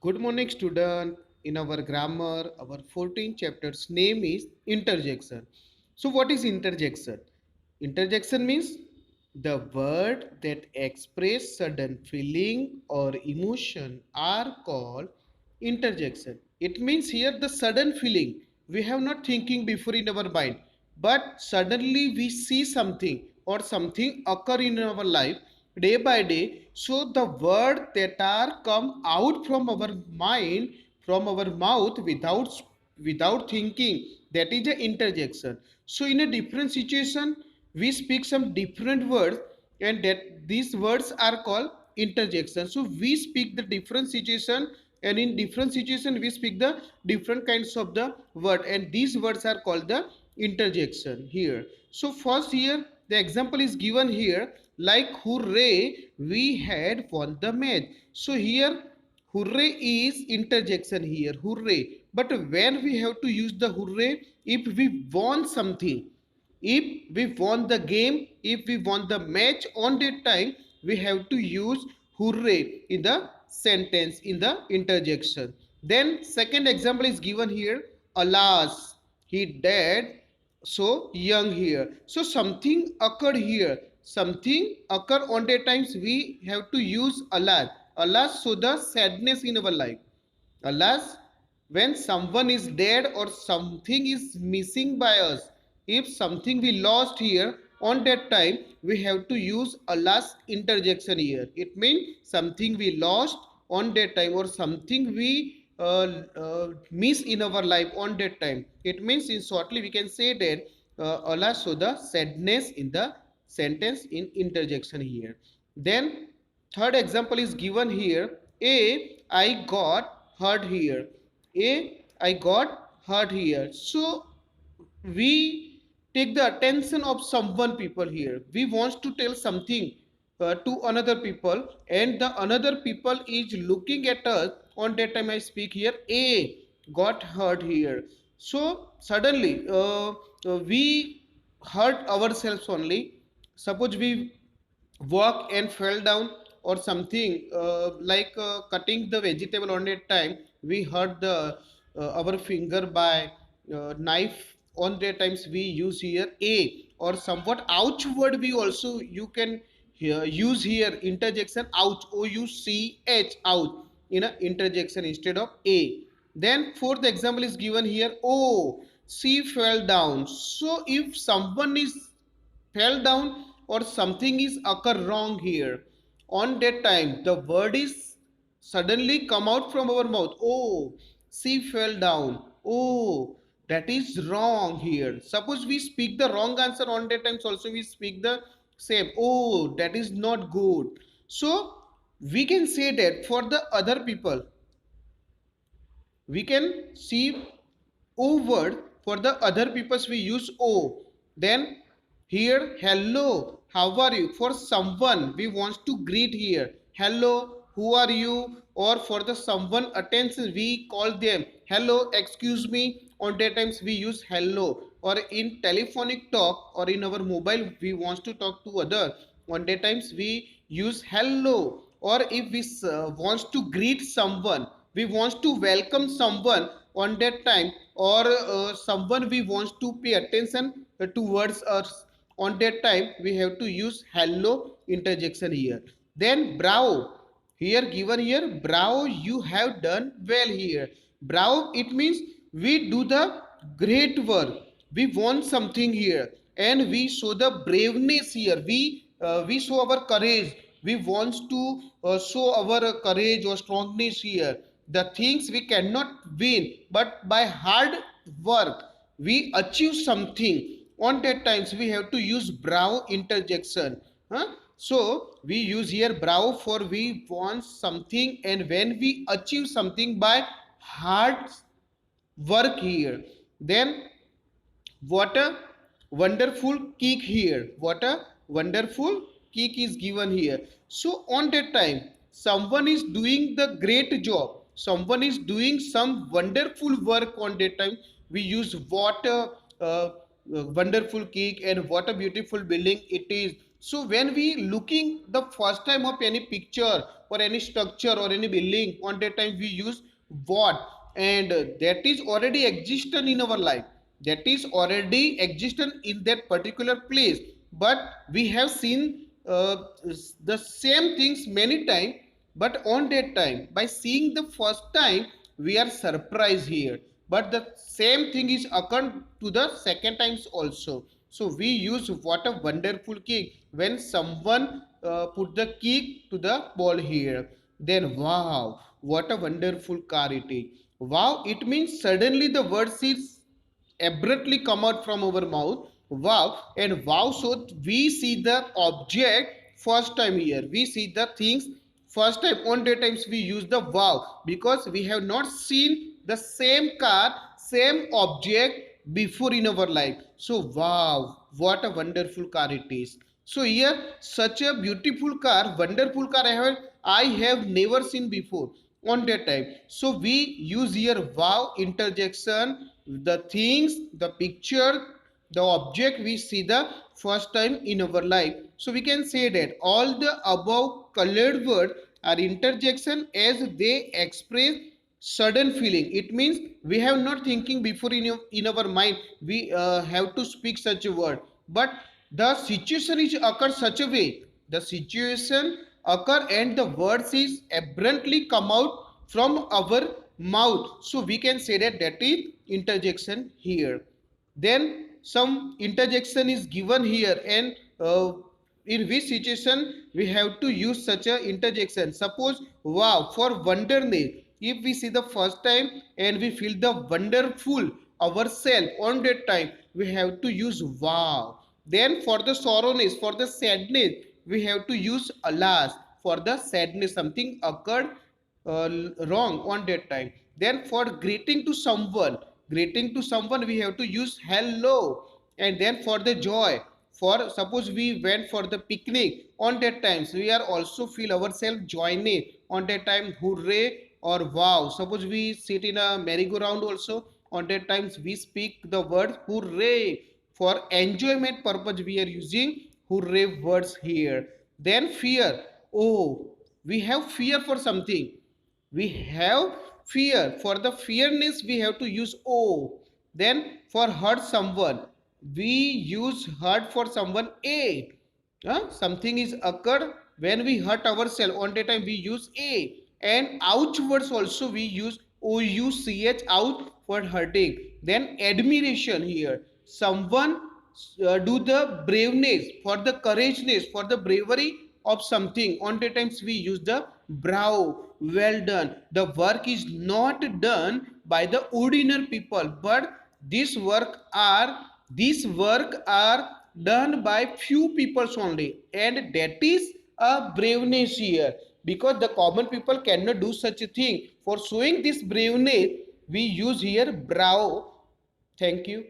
Good morning, student. In our grammar, our 14th chapter's name is interjection. So, what is interjection? Interjection means the word that express sudden feeling or emotion are called interjection. It means here the sudden feeling we have not thinking before in our mind, but suddenly we see something or something occur in our life day by day. So the word that are come out from our mind, from our mouth without thinking, that is a interjection. So in a different situation we speak some different words, and that these words are called interjection. So we speak the different situation, and in different situation we speak the different kinds of the word, and these words are called the interjection here. So first here the example is given here, like hooray, we had won the match. So here hooray is interjection here, hooray. But when we have to use the hooray, if we won something, if we won the game, if we won the match, on that time we have to use hooray in the sentence, in the interjection. Then second example is given here, alas, he died so young here. So something occurred here, something occur on that times we have to use alas. Alas, so the sadness in our life. Alas, when someone is dead or something is missing by us, if something we lost here, on that time we have to use alas interjection here. It means something we lost on that time, or something we miss in our life on that time. It means in shortly we can say that alas, so the sadness in the sentence in interjection here. Then third example is given here, a I got hurt here, a I got hurt here. So we take the attention of someone people here, we want to tell something to another people, and the another people is looking at us. On that time I speak here, a got hurt here. So suddenly we hurt ourselves only. Suppose we walk and fell down or something, cutting the vegetable on that time we hurt the our finger by knife. On that times we use here a, or somewhat ouch word we also you can here use here interjection ouch, o u c h, ouch, in a interjection instead of a. Then fourth example is given here, oh, she fell down. So if someone is fell down or something is occur wrong here, on that time the word is suddenly come out from our mouth, oh, she fell down, oh, that is wrong here. Suppose we speak the wrong answer, on that times also we speak the same, oh, that is not good. So we can say that for the other people we can see o word. For the other peoples we use o. Then here hello, how are you, for someone we want to greet here, hello, who are you. Or for the someone attention we call them hello, excuse me. On that times we use hello. Or in telephonic talk or in our mobile we want to talk to other, on that times we use hello. Or if we wants to greet someone, we want to welcome someone on that time, or someone we want to pay attention towards us, on that time we have to use hello interjection here. Then bravo, here given here, bravo, you have done well here. Bravo, it means we do the great work, we want something here, and we show the braveness here, we show our courage, we want to show our courage or strongness here. The things we cannot win, but by hard work we achieve something, on that times we have to use bravo interjection. Huh? So we use here bravo for we want something, and when we achieve something by hard work here. Then what a wonderful kick here, what a wonderful kick is given here. So on that time someone is doing the great job, someone is doing some wonderful work, on that time we use what a wonderful kick, and what a beautiful building it is, So when we looking the first time of any picture or any structure or any building, on that time we use what, and that is already existent in our life, that is already existent in that particular place, but we have seen the same things many times, but on that time by seeing the first time we are surprised here, but the same thing is occurred to the second times also. So we use what a wonderful kick when someone put the kick to the ball here. Then wow, what a wonderful car it is. Wow, it means suddenly the words is abruptly come out from our mouth. Wow, and wow, so we see the object first time here. We see the things first time. On the times we use the wow because we have not seen the same car, same object before in our life. So wow, what a wonderful car it is. So here such a beautiful car, wonderful car I have never seen before on that time. So we use here wow interjection, the things, the picture, the object we see the first time in our life. So we can say that all the above colored words are interjection as they express sudden feeling. It means we have not thinking before in our mind we have to speak such a word, but the situation is occur such a way, the situation occur and the words is abruptly come out from our mouth. So we can say that that is interjection here. Then some interjection is given here, and in which situation we have to use such a interjection. Suppose wow for wonderness, if we see the first time and we feel the wonderful ourselves, on that time we have to use wow. Then for the sorrowness, for the sadness, we have to use alas. For the sadness, something occurred wrong on that time. Then for greeting to someone we have to use hello. And then for the joy, for suppose we went for the picnic, on that times we are also feel ourselves joining on that time hooray or wow. Suppose we sit in a merry-go-round also, on that times we speak the word hooray. For enjoyment purpose we are using hooray words here. Then fear, oh, we have fear for something, we have fear. For the fearness we have to use o. Then for hurt someone we use hurt for someone a. Something is occurred when we hurt ourselves, on that time we use a. And ouch words also we use ouch, out for hurting. Then admiration here, someone do the braveness, for the courageousness, for the bravery of something, on the times we use the bravo, well done. The work is not done by the ordinary people, but this work are done by few people only, and that is a braveness here, because the common people cannot do such a thing. For showing this braveness we use here bravo. Thank you.